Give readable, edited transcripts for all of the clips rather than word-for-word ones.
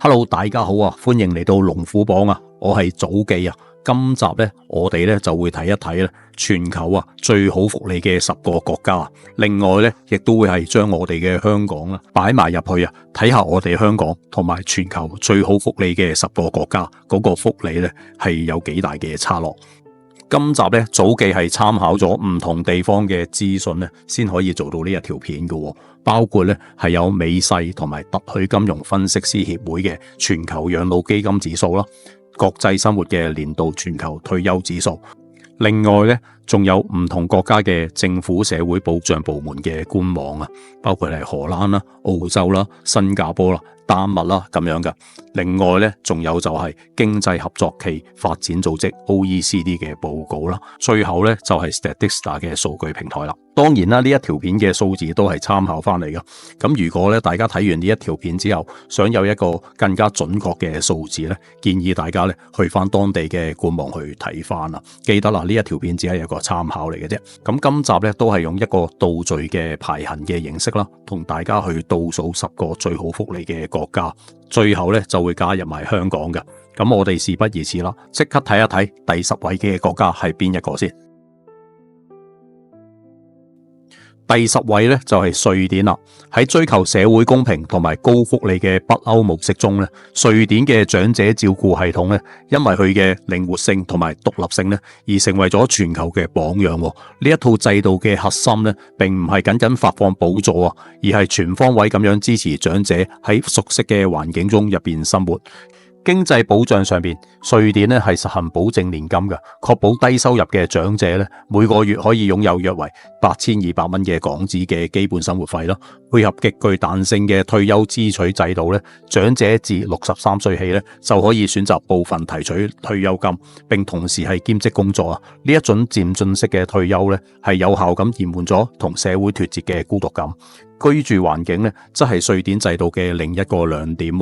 Hello， 大家好啊，歡迎嚟到龍虎榜啊，我係祖記啊。今集呢，我哋呢就會睇一睇咧全球啊最好福利嘅10個國家。另外呢，亦都會係將我哋嘅香港啦擺埋入去啊，睇下我哋香港同埋全球最好福利嘅10個國家嗰個福利呢係有幾大嘅差落。今集呢，祖記係參考咗唔同地方嘅資訊呢，先可以做到呢一條片嘅，包括呢係有美世同埋特許金融分析師協會嘅全球養老基金指數啦，國際生活嘅年度全球退休指數。另外呢，仲有唔同國家嘅政府社會保障部門嘅官網啊，包括係荷蘭啦、澳洲啦、新加坡啦、丹麥啦咁樣嘅。另外呢，仲有就係經濟合作暨發展組織 OECD 嘅報告啦。最後呢，就係 Statista 嘅數據平台啦。當然啦，呢一條片嘅數字都係參考翻嚟嘅。咁如果咧大家睇完呢一條片之後，想有一個更加準確嘅數字呢，建議大家咧去翻當地嘅官網去睇翻啦。記得啦，呢一條片只係一個參考嚟嘅啫。咁今集咧都係用一個倒序嘅排行嘅形式啦，同大家去倒數10個最好福利嘅國家，最後咧就會加入埋香港嘅。咁我哋事不宜遲啦，即刻睇一睇第10位嘅國家係邊一個先。第10位咧就係瑞典啦。喺追求社會公平同埋高福利嘅北歐模式中咧，瑞典嘅長者照顧系統咧，因為佢嘅靈活性同埋獨立性咧，而成為咗全球嘅榜樣。呢一套制度嘅核心咧，並唔係僅僅發放補助啊，而係全方位咁樣支持長者喺熟悉嘅環境中入邊生活。經濟保障上邊，瑞典咧係實行保證年金嘅，確保低收入嘅長者咧每個月可以擁有約為8200蚊嘅港紙嘅基本生活費咯。配合極具彈性嘅退休支取制度咧，長者自63歲起咧就可以選擇部分提取退休金，並同時係兼職工作啊。呢一種漸進式嘅退休咧係有效咁延緩咗同社會脫節嘅孤獨感。居住環境咧，則係瑞典制度嘅另一個亮點。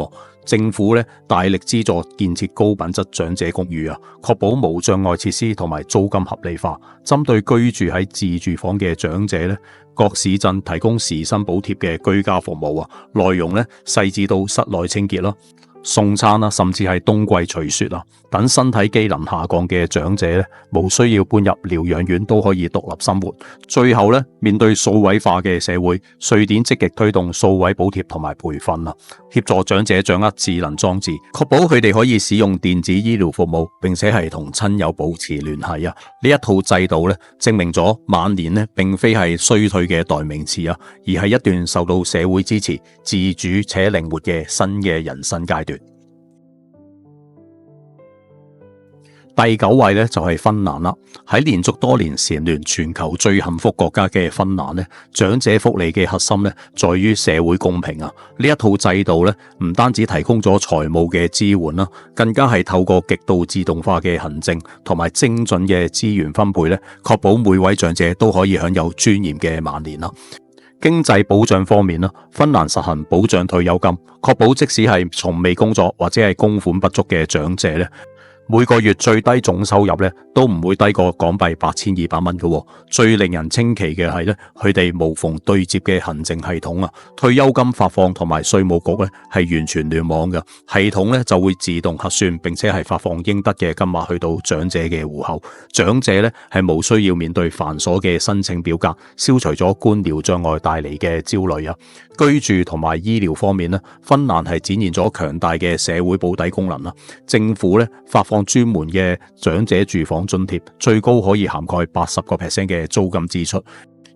政府咧大力資助建設高品質長者公寓啊，確保無障礙設施同埋租金合理化。針對居住喺自住房嘅長者咧，各市鎮提供時薪補貼嘅居家服務啊，內容咧細緻到室內清潔咯、送餐啦，甚至係冬季除雪啊，等身體機能下降嘅長者咧，無需要搬入療養院都可以獨立生活。最後咧，面對數位化嘅社會，瑞典積極推動數位補貼同埋培訓啊，協助長者掌握智能裝置，確保佢哋可以使用電子醫療服務，並且係同親友保持聯繫啊。呢一套制度咧，證明咗晚年咧並非係衰退嘅代名詞啊，而係一段受到社會支持、自主且靈活嘅新嘅人生階段。第9位咧就係芬蘭啦。喺連續多年蟬聯全球最幸福國家嘅芬蘭咧，長者福利嘅核心咧在於社會公平啊。呢一套制度咧唔單止提供咗財務嘅支援啦，更加係透過極度自動化嘅行政同埋精準嘅資源分配咧，確保每位長者都可以享有尊嚴嘅晚年啦。經濟保障方面啦，芬蘭實行保障退休金，確保即使係從未工作或者係供款不足嘅長者咧，每個月最低總收入咧都唔會低過港幣8200蚊嘅。最令人稱奇嘅係咧，佢哋無縫對接嘅行政系統啊，退休金發放同埋稅務局咧係完全聯網嘅，系統咧就會自動核算，並且係發放應得嘅金額去到長者嘅戶口。長者咧係無需要面對繁瑣嘅申請表格，消除咗官僚障礙帶嚟嘅焦慮啊。居住同埋醫療方面咧，芬蘭係展現咗強大嘅社會保底功能啦。政府咧發放專門嘅長者住房津貼，最高可以涵蓋80% 嘅租金支出，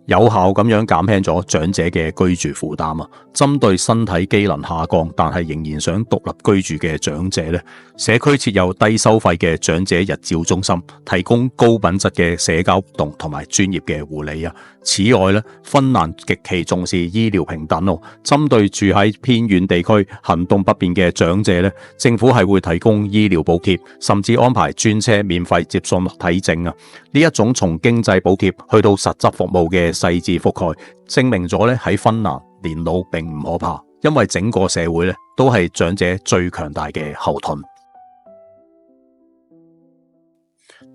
有效咁樣減輕咗長者嘅居住負擔啊！針對身體機能下降但係仍然想獨立居住嘅長者咧，社區設有低收費嘅長者日照中心，提供高品質嘅社交活動同埋專業嘅護理啊！此外咧，芬蘭極其重視醫療平等哦。針對住喺偏遠地區行動不便嘅長者咧，政府係會提供醫療補貼，甚至安排專車免費接送體證啊！呢一種從經濟補貼去到實質服務嘅細緻覆蓋，證明咗咧喺芬蘭年老並唔可怕，因為整個社會咧都係長者最強大嘅後盾。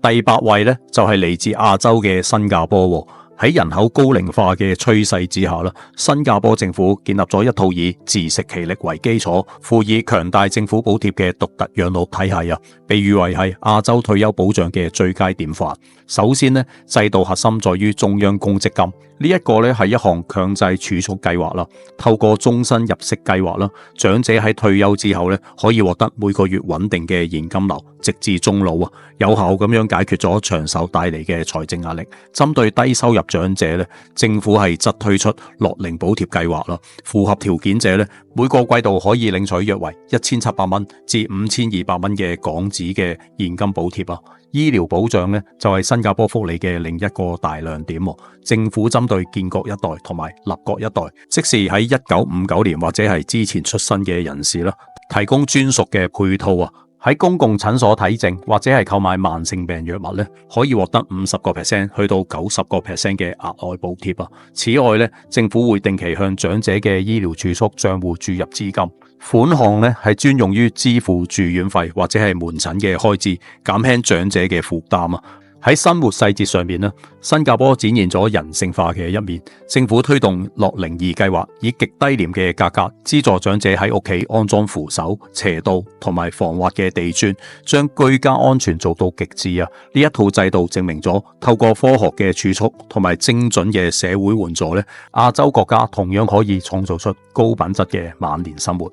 第8位咧就係嚟自亞洲嘅新加坡。喺人口高齡化嘅趨勢之下啦，新加坡政府建立咗一套以自食其力為基礎、輔以強大政府補貼嘅獨特養老體系啊，被譽為係亞洲退休保障嘅最佳典範。首先呢，制度核心在於中央公積金，呢一個咧係一項強制儲蓄計劃啦。透過終身入息計劃啦，長者喺退休之後咧可以獲得每個月穩定嘅現金流，直至終老啊，有效咁樣解決咗長壽帶嚟嘅財政壓力。針對低收入長者咧，政府係則推出樂齡補貼計劃啦，符合條件者咧每個季度可以領取約為1700蚊至5200蚊嘅港紙嘅現金補貼啊。醫療保障咧就係新加坡福利嘅另一個大亮點。政府針對建國一代同埋立國一代，即是喺1959年或者係之前出生嘅人士啦，提供專屬嘅配套啊。喺公共診所睇症或者係購買慢性病藥物咧，可以獲得50% 去到90% 嘅額外補貼啊。此外咧，政府會定期向長者嘅醫療儲蓄賬戶注入資金，款項咧係專用於支付住院費或者係門診嘅開支，減輕長者嘅負擔啊。喺生活細節上面咧，新加坡展現咗人性化嘅一面。政府推動樂齡2計劃，以極低廉嘅價格資助長者喺屋企安裝扶手、斜道同埋防滑嘅地磚，將居家安全做到極致啊！呢一套制度證明咗，透過科學嘅儲蓄同埋精準嘅社會援助咧，亞洲國家同樣可以創造出高品質嘅晚年生活。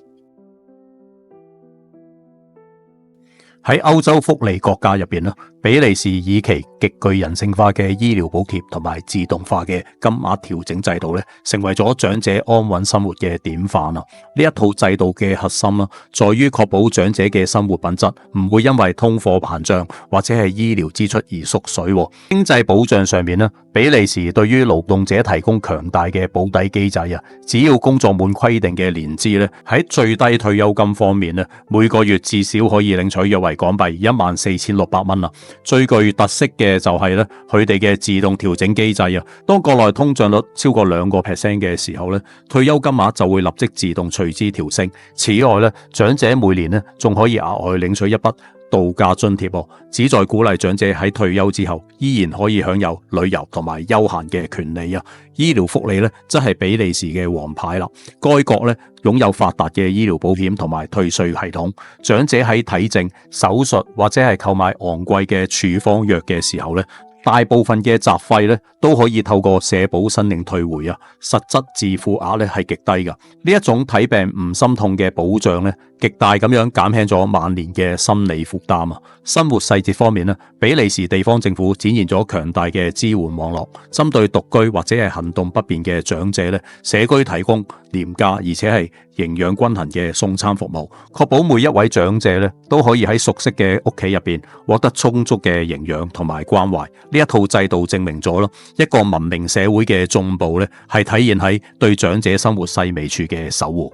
喺歐洲福利國家入邊咧，比利時以其極具人性化嘅醫療補貼同埋自動化嘅金額調整制度咧，成為咗長者安穩生活嘅典範啊！呢一套制度嘅核心啦，在於確保長者嘅生活品質唔會因為通貨膨脹或者係醫療支出而縮水。經濟保障上面咧，比利時對於勞動者提供強大嘅保底機制啊！只要工作滿規定嘅年資咧，喺最低退休金方面咧，每個月至少可以領取約為港幣14600蚊啊！最具特色嘅就係咧，佢哋嘅自動調整機制啊，當國內通脹率超過2% 嘅時候咧，退休金額就會立即自動隨之調升。此外咧，長者每年咧仲可以額外領取一筆度假津貼，旨在鼓勵長者喺退休之後依然可以享有旅遊同埋休閒嘅權利啊！醫療福利咧，則係比利時嘅王牌啦。該國咧擁有發達嘅醫療保險同埋退稅系統，長者喺睇症、手術或者係購買昂貴嘅處方藥嘅時候咧，大部分嘅雜費咧都可以透過社保申領退回啊，實質自付額咧係極低噶。呢一種睇病唔心痛嘅保障咧，極大咁樣減輕咗晚年嘅心理負擔啊。生活細節方面咧，比利時地方政府展現咗強大嘅支援網絡，針對獨居或者係行動不便嘅長者咧，社區提供廉價而且係營養均衡嘅送餐服務，確保每一位長者咧都可以喺熟悉嘅屋企入邊獲得充足嘅營養同埋關懷。呢一套制度證明咗咯，一個文明社會嘅進步咧，係體現喺對長者生活細微處嘅守護。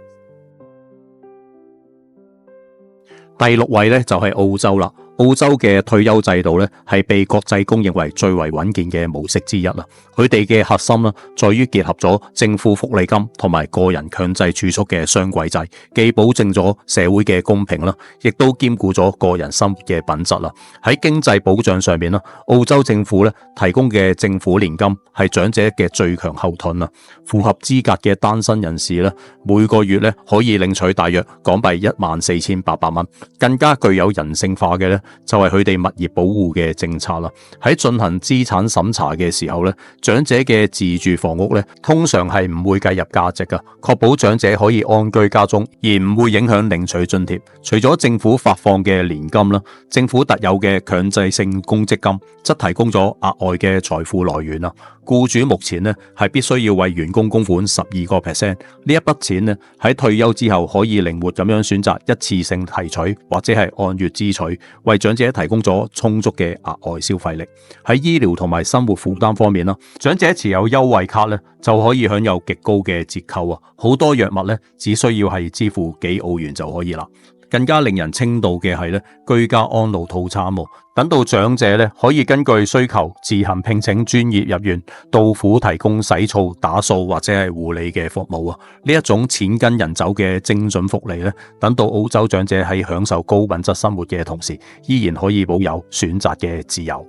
第6位咧就係澳洲啦。澳洲嘅退休制度咧係被國際公認為最為穩健嘅模式之一啦。佢哋嘅核心啦，在於結合咗政府福利金同埋個人強制儲蓄嘅雙軌制，既保證咗社會嘅公平啦，亦都兼顧咗個人生活嘅品質啦。喺經濟保障上面啦，澳洲政府咧提供嘅政府年金係長者嘅最強後盾啦。符合資格嘅單身人士咧，每個月咧可以領取大約港幣14800蚊。更加具有人性化嘅咧，就係佢哋物業保護嘅政策啦。喺進行資產審查嘅時候咧，長者嘅自住房屋咧，通常係唔會計入價值噶，確保長者可以安居家中，而唔會影響領取津貼。除咗政府發放嘅年金啦，政府特有嘅強制性公積金則提供咗額外嘅財富來源啦。僱主目前咧係必須要為員工供款12%，呢一筆錢咧喺退休之後可以靈活咁樣選擇一次性提取或者係按月支取，為長者提供咗充足嘅額外消費力。喺醫療同埋生活負擔方面啦，長者持有優惠卡咧就可以享有極高嘅折扣啊！好多藥物咧只需要係支付幾澳元就可以啦。更加令人稱道嘅係咧居家安老套餐，等到長者咧可以根據需求自行聘請專業入院到府提供洗澡、打掃或者係護理嘅服務啊！呢一種錢跟人走嘅精準福利咧，等到澳洲長者喺享受高品質生活嘅同時，依然可以保有選擇嘅自由。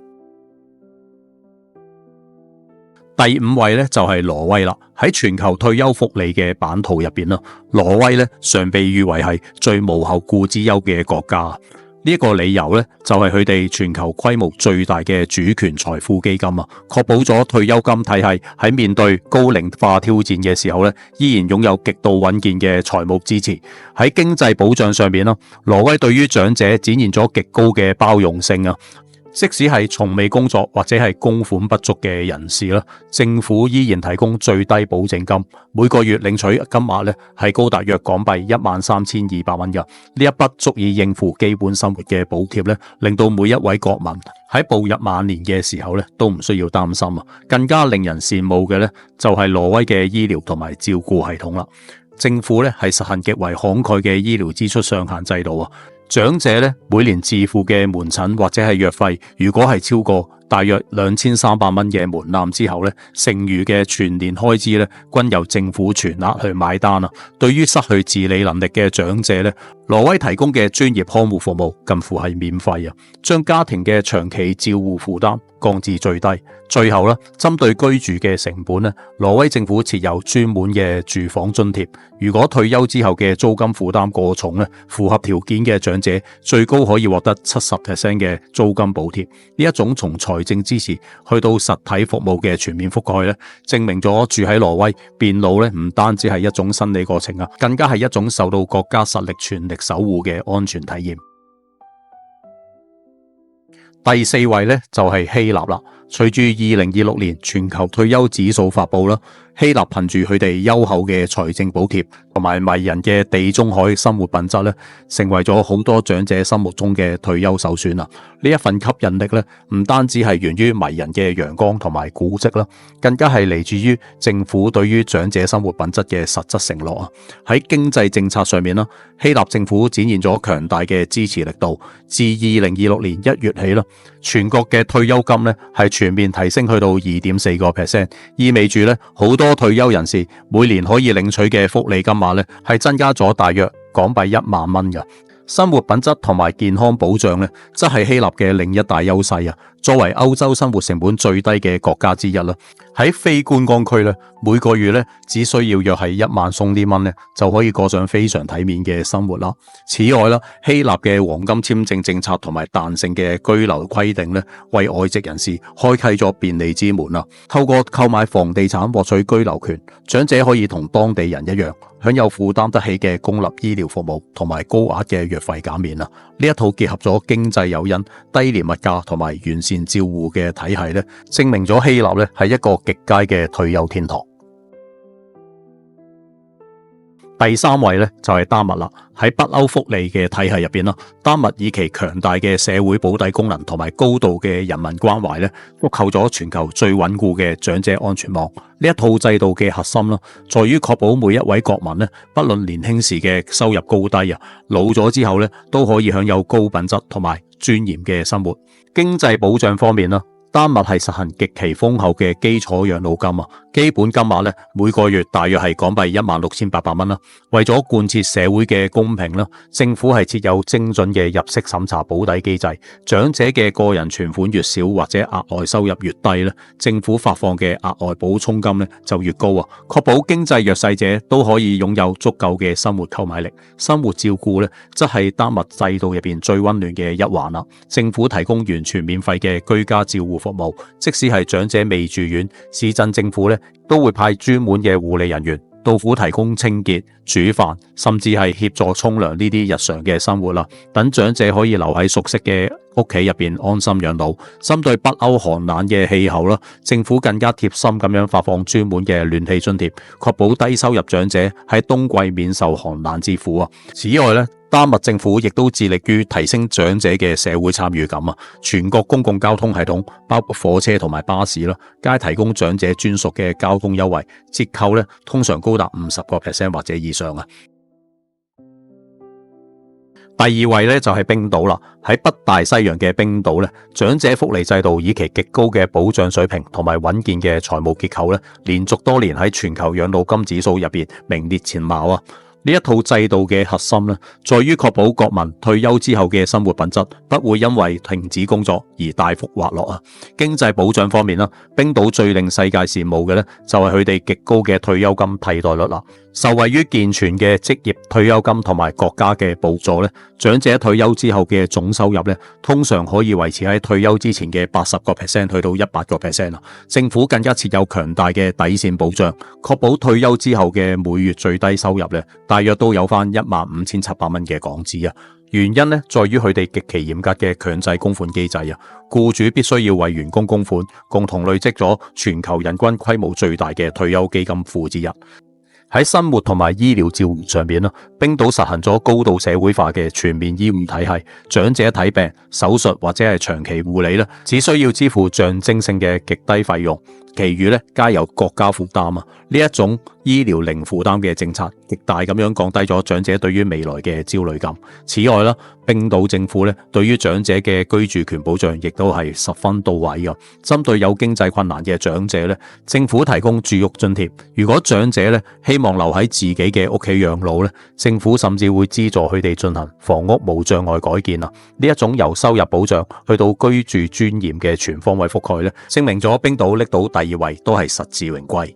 第五位咧就係挪威啦，喺全球退休福利嘅版圖入邊啦，挪威咧常被譽為係最無後顧之憂嘅國家。呢一個理由咧就係佢哋全球規模最大嘅主權財富基金啊，確保咗退休金體系喺面對高齡化挑戰嘅時候咧，依然擁有極度穩健嘅財務支持。喺經濟保障上面啦，挪威對於長者展現咗極高嘅包容性啊。即使係從未工作或者係供款不足嘅人士啦，政府依然提供最低保證金，每個月領取金額咧係高達約港幣13,200蚊嘅。呢一筆足以應付基本生活嘅補貼咧，令到每一位國民喺步入晚年嘅時候咧都唔需要擔心啊。更加令人羨慕嘅咧就係挪威嘅醫療同埋照顧系統啦。政府咧係實行極為慷慨嘅醫療支出上限制度啊。長者咧每年自付嘅門診或者係藥費，如果係超過大約2300蚊嘅門檻之後咧，剩餘嘅全年開支咧均由政府全額去買單啊。對於失去自理能力嘅長者咧，挪威提供嘅專業看護服務近乎係免費啊，將家庭嘅長期照護負擔降至最低。最後咧，針對居住嘅成本咧，挪威政府設有專門嘅住房津貼。如果退休之後嘅租金負擔過重咧，符合條件嘅長者最高可以獲得70% 嘅租金補貼。呢一種從財政支持去到實體服務嘅全面覆蓋咧，證明咗住喺挪威變老咧唔單止係一種生理過程啊，更加係一種受到國家實力全力守護嘅安全體驗。第四位咧就係希臘啦。隨住2026年全球退休指數發佈啦，希臘憑住佢哋優厚嘅財政補貼同埋迷人嘅地中海生活品質咧，成為咗好多長者心目中嘅退休首選啊！呢一份吸引力咧，唔單止係源於迷人嘅陽光同埋古蹟啦，更加係嚟自於政府對於長者生活品質嘅實質承諾啊！喺經濟政策上面啦，希臘政府展現咗強大嘅支持力度，自2026年1月起啦，全國嘅退休金咧係全面提升去到2.4%，意味住咧好多退休人士每年可以領取嘅福利金額咧係增加咗大約港幣1萬蚊嘅。生活品質同埋健康保障咧，則係希臘嘅另一大優勢啊！作為歐洲生活成本最低嘅國家之一啦，喺非觀光區咧，每個月咧只需要約係1萬鬆啲蚊咧，就可以過上非常體面嘅生活啦。此外啦，希臘嘅黃金簽證政策同埋彈性嘅居留規定咧，為外籍人士開啟咗便利之門啦。透過購買房地產獲取居留權，長者可以同當地人一樣，享有負擔得起嘅公立醫療服務同埋高額嘅藥費減免啊！呢一套結合咗經濟誘因、低廉物價同埋完善照護嘅體系咧，證明咗希臘咧係一個極佳嘅退休天堂。第三位咧就係丹麥啦。喺北歐福利嘅體系入邊啦，丹麥以其強大嘅社會保底功能同埋高度嘅人民關懷咧，覆構咗全球最穩固嘅長者安全網。呢一套制度嘅核心啦，在於確保每一位國民咧，不論年輕時嘅收入高低啊，老咗之後咧都可以享有高品質同埋尊嚴嘅生活。經濟保障方面啦，丹麥係實行極其豐厚嘅基礎養老金啊，基本金額咧每個月大約係港幣16,800蚊啦。為咗貫徹社會嘅公平啦，政府係設有精準嘅入息審查保底機制。長者嘅個人存款越少或者額外收入越低咧，政府發放嘅額外補充金咧就越高啊，確保經濟弱勢者都可以擁有足夠嘅生活購買力。生活照顧咧，則係丹麥制度入邊最溫暖嘅一環啦。政府提供完全免費嘅居家照護服務，即使係長者未住院，市鎮政府咧都會派專門嘅護理人員到府提供清潔、煮飯，甚至係協助沖涼呢啲日常嘅生活啦。等長者可以留喺熟悉嘅屋企入邊安心養老。針對北歐寒冷嘅氣候啦，政府更加貼心咁樣發放專門嘅暖氣津貼，確保低收入長者喺冬季免受寒冷之苦啊。此外咧，丹麥政府亦都致力於提升長者嘅社會參與感啊！全國公共交通系統，包括火車同埋巴士啦，皆提供長者專屬嘅交通優惠，折扣咧通常高達50% 或者以上啊！第二位咧就係冰島啦。喺北大西洋嘅冰島咧，長者福利制度以其極高嘅保障水平同埋穩健嘅財務結構咧，連續多年喺全球養老金指數入邊名列前茅啊！呢一套制度嘅核心呢，在於確保國民退休之後嘅生活品質不會因為停止工作而大幅滑落啊。經濟保障方面啦，冰島最令世界羨慕嘅呢，就係佢哋極高嘅退休金替代率啦。受惠於健全嘅職業退休金同埋國家嘅補助呢，長者退休之後嘅總收入呢，通常可以維持喺退休之前嘅80%去到100%啊。政府更加設有強大嘅底線保障，確保退休之後嘅每月最低收入呢，大約都有翻15,700蚊嘅港紙啊。原因呢，在於佢哋極其嚴格嘅強制供款機制啊，僱主必須要為員工供款，共同累積咗全球人均規模最大嘅退休基金庫之一。喺生活同埋醫療照護上面，冰島實行咗高度社會化嘅全面醫護體系，長者睇病、手術或者係長期護理咧，只需要支付象徵性嘅極低費用，其餘咧皆由國家負擔啊！呢一種醫療零負擔嘅政策，極大咁樣降低咗長者對於未來嘅焦慮感。此外啦，冰島政府咧對於長者嘅居住權保障亦都係十分到位嘅。針對有經濟困難嘅長者咧，政府提供住屋津貼。如果長者咧希望留喺自己嘅屋企養老咧，政府甚至會資助佢哋進行房屋無障礙改建啊！呢一種由收入保障去到居住尊嚴嘅全方位覆蓋咧，證明咗冰島拎到第二位都係實至榮歸。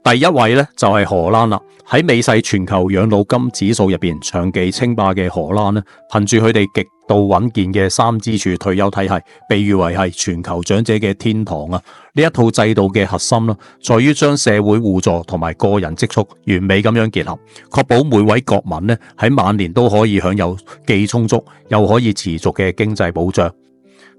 第一位咧就係荷蘭啦，喺美世全球養老金指數入邊長期稱霸嘅荷蘭咧，憑住佢哋極度穩健嘅三支柱退休體系，被譽為係全球長者嘅天堂啊！呢一套制度嘅核心啦，在於將社會互助同埋個人積蓄完美咁樣結合，確保每位國民咧喺晚年都可以享有既充足又可以持續嘅經濟保障。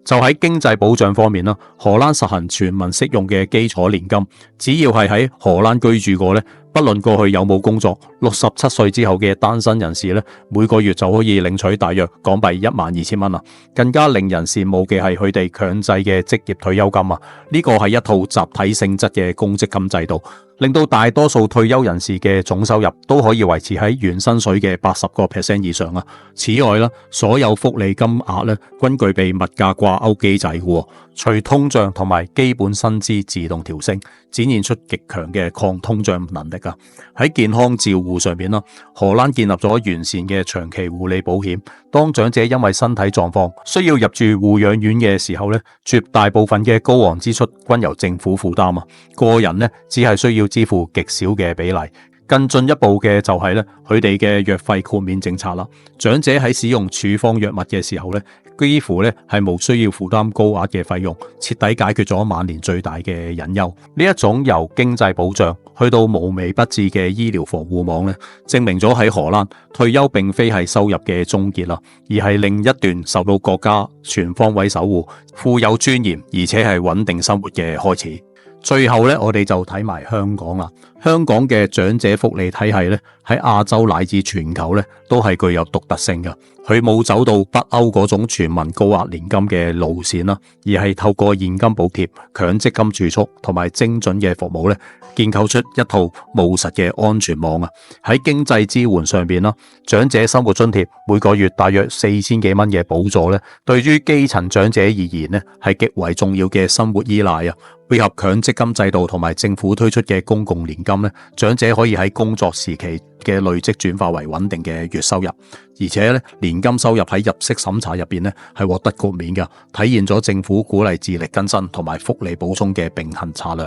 就喺經濟保障方面啦，荷蘭實行全民適用嘅基礎年金，只要係喺荷蘭居住過咧，不論過去有冇工作，67歲之後嘅單身人士咧，每個月就可以領取大約港幣12,000蚊啊！更加令人羨慕嘅係佢哋強制嘅職業退休金啊！呢個係一套集體性質嘅公積金制度，令到大多數退休人士嘅總收入都可以維持喺原薪水嘅80% 以上啊！此外啦，所有福利金額咧均具備物價掛鈎機制嘅，隨通脹同埋基本薪資自動調升，展現出極強嘅抗通脹能力啊！喺健康照護上面啦，荷蘭建立咗完善嘅長期護理保險，當長者因為身體狀況需要入住護養院嘅時候咧，絕大部分嘅高昂支出均由政府負擔啊！個人咧只係需要支付極少嘅比例。更進一步嘅就係咧，佢哋嘅藥費豁免政策啦。長者喺使用處方藥物嘅時候咧，幾乎咧係無需要負擔高額嘅費用，徹底解決咗晚年最大嘅隱憂。呢一種由經濟保障去到無微不至嘅醫療防護網咧，證明咗喺荷蘭退休並非係收入嘅終結啦，而係另一段受到國家全方位守護、富有尊嚴而且係穩定生活嘅開始。最後咧，我哋就睇埋香港啦。香港嘅長者福利體系咧，喺亞洲乃至全球咧，都係具有獨特性嘅。佢冇走到北歐嗰種全民高額年金嘅路線啦，而係透過現金補貼、強積金儲蓄同埋精準嘅服務咧，建構出一套務實嘅安全網啊！喺經濟支援上邊啦，長者生活津貼每個月大約4000幾蚊嘅補助咧，對於基層長者而言咧，係極為重要嘅生活依賴啊！配合強積金制度同埋政府推出嘅公共年金咧，長者可以喺工作時期嘅累積轉化為穩定嘅月收入，而且咧年金收入喺入息審查入邊咧係獲得豁免嘅，體現咗政府鼓勵自力更生同埋福利補充嘅並行策略。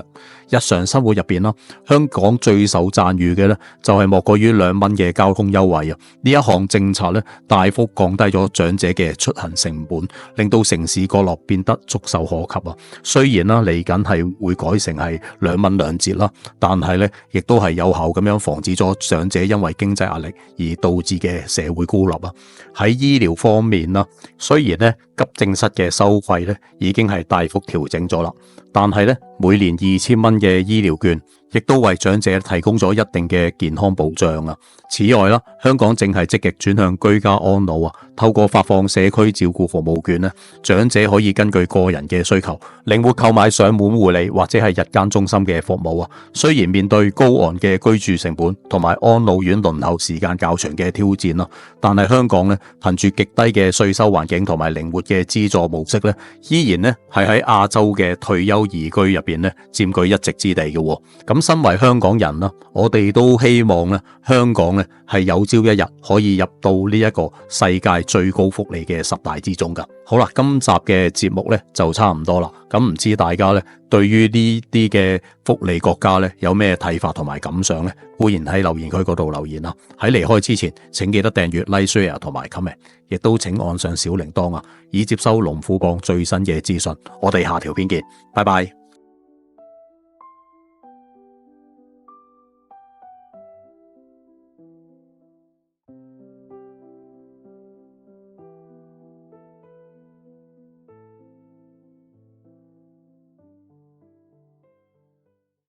日常生活入邊啦，香港最受讚譽嘅咧就係莫過於2蚊嘅交通優惠啊！呢一項政策咧大幅降低咗長者嘅出行成本，令到城市角落變得觸手可及啊！雖然啦嚟緊係會改成係2蚊2折啦，但係咧亦都係有效咁樣防止咗長者因為經濟壓力而導致嘅社會孤立啊！喺醫療方面啦，雖然咧急症室嘅收費咧已經係大幅調整咗啦，但係咧每年2000蚊嘅醫療券亦都為長者提供咗一定嘅健康保障啊！此外啦，香港正係積極轉向居家安老啊，透過發放社區照顧服務券咧，長者可以根據個人嘅需求，靈活購買上門護理或者係日間中心嘅服務啊。雖然面對高昂嘅居住成本同埋安老院輪候時間較長嘅挑戰啦，但係香港咧憑住極低嘅稅收環境同埋靈活嘅資助模式咧，依然咧係喺亞洲嘅退休宜居入邊咧佔據一席之地嘅。咁咁身為香港人啦，我哋都希望咧，香港咧係有朝一日可以入到呢一個世界最高福利嘅10大之中噶。好啦，今集嘅節目咧就差唔多啦。咁唔知大家咧對於呢啲嘅福利國家咧有咩睇法同埋感想咧？歡迎喺留言區嗰度留言啦。喺離開之前，請記得訂閱、like、share 同埋 comment， 亦都請按上小鈴鐺啊，以接收龍虎榜最新嘅資訊。我哋下條片見，拜拜。